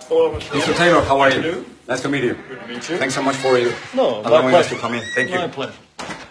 Hello, Mr. Taylor, how are you? Good. Nice to meet you. Good to meet you. Thanks so much for you allowing us to come in. Thank you. My pleasure.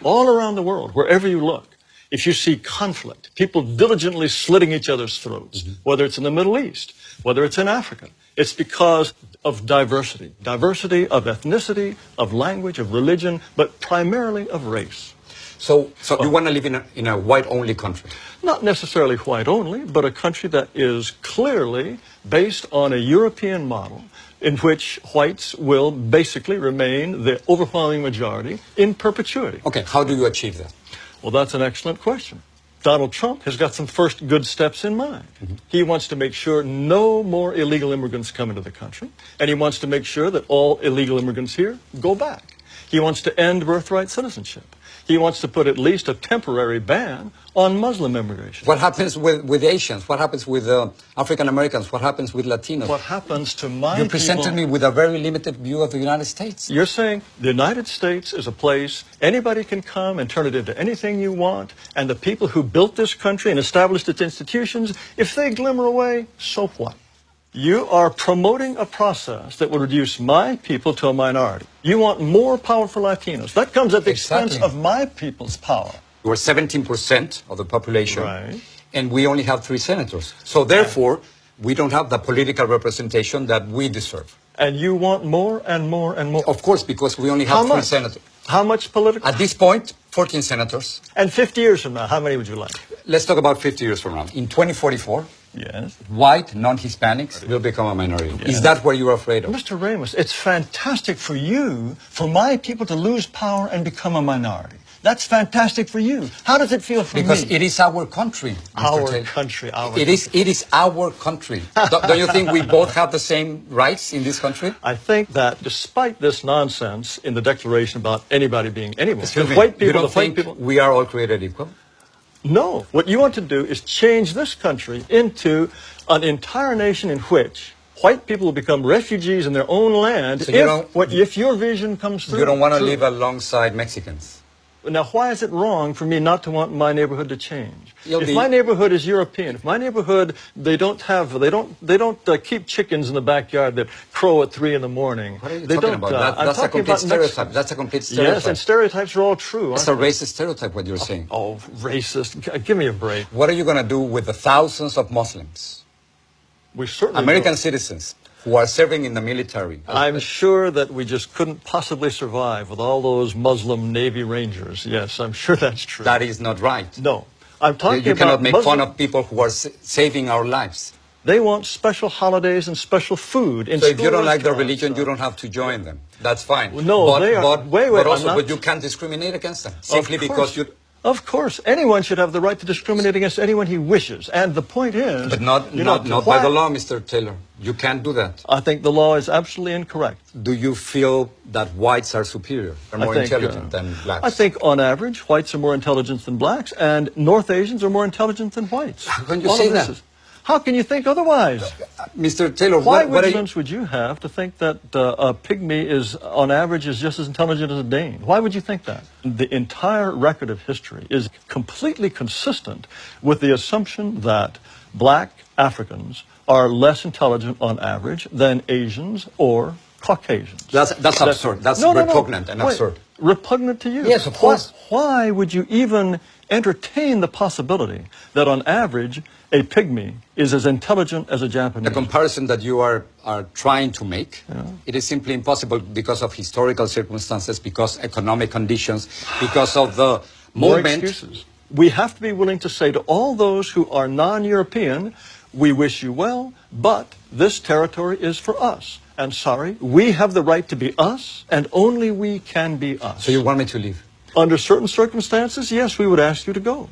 All around the world, wherever you look, if you see conflict, people diligently slitting each other's throats, whether it's in the Middle East, whether it's in Africa, it's because of diversity. Diversity of ethnicity, of language, of religion, but primarily of race. So you want to live in a white-only country? Not necessarily white only, but a country that is clearly based on a European model in which whites will basically remain the overwhelming majority in perpetuity. Okay, how do you achieve that? Well, that's an excellent question. Donald Trump has got some first good steps in mind. He wants to make sure no more illegal immigrants come into the country, and he wants to make sure that all illegal immigrants here go back. He wants to end birthright citizenship. He wants to put at least a temporary ban on Muslim immigration. What happens with Asians? What happens with African Americans? What happens with Latinos? What happens to my You presented me with a very limited view of the United States. You're saying the United States is a place anybody can come and turn it into anything you want, and the people who built this country and established its institutions, if they glimmer away, so what? You are promoting a process that will reduce my people to a minority. You want more powerful Latinos. That comes at the expense of my people's power. We're 17% of the population, right, and we only have 3 senators. So therefore, we don't have the political representation that we deserve. And you want more and more and more. Of course, because we only have 3 senators. How much political? At this point, 14 senators. And 50 years from now, how many would you like? Let's talk about 50 years from now. In 2044, yes, white non-Hispanics will become a minority. Yes. Is that what you're afraid of? Mr. Ramos, it's fantastic for you, for my people to lose power and become a minority. That's fantastic for you. How does it feel for because me? It is our country, Mr. Taylor. Country, It is our country. Don't you think we both have the same rights in this country? I think that despite this nonsense in the Declaration about anybody being anyone, white people, you don't think we are all created equal? No. What you want to do is change this country into an entire nation in which white people will become refugees in their own land if your vision comes through. You don't want to live alongside Mexicans? Now, why is it wrong for me not to want my neighborhood to change? If my neighborhood is European, if my neighborhood, they don't keep chickens in the backyard that crow at 3 in the morning. What are you talking about? That's a complete stereotype. That's a complete stereotype. Yes, and stereotypes are all true. It's a racist stereotype, what you're saying. Oh, racist. Give me a break. What are you going to do with the thousands of Muslims? We certainly American citizens who are serving in the military. I'm sure that we just couldn't possibly survive with all those Muslim Navy Rangers. Yes, I'm sure that's true. That is not right. No. I'm talking about You cannot make fun of people who are saving our lives. They want special holidays and special food. So if you don't like their religion, you don't have to join them. That's fine. No, but you can't discriminate against them simply because you... Of course, anyone should have the right to discriminate against anyone he wishes. And the point is... But not by the law, Mr. Taylor. You can't do that. I think the law is absolutely incorrect. Do you feel that whites are superior, are more intelligent than blacks? I think, on average, whites are more intelligent than blacks, and North Asians are more intelligent than whites. How can you say that? How can you think otherwise? Mr. Taylor, what evidence would you have to think that a pygmy is, on average, is just as intelligent as a Dane? Why would you think that? The entire record of history is completely consistent with the assumption that black Africans are less intelligent on average than Asians or Caucasians. That's absurd. That's repugnant and absurd. Repugnant to you? Yes, of course. Why would you even entertain the possibility that on average a pygmy is as intelligent as a Japanese? The comparison that you are trying to make, it is simply impossible because of historical circumstances, because economic conditions, because of the More excuses. We have to be willing to say to all those who are non-European, we wish you well, but this territory is for us. And sorry, we have the right to be us, and only we can be us. So you want me to leave? Under certain circumstances, yes, we would ask you to go.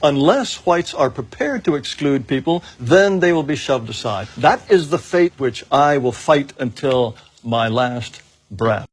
Unless whites are prepared to exclude people, then they will be shoved aside. That is the fate which I will fight until my last breath.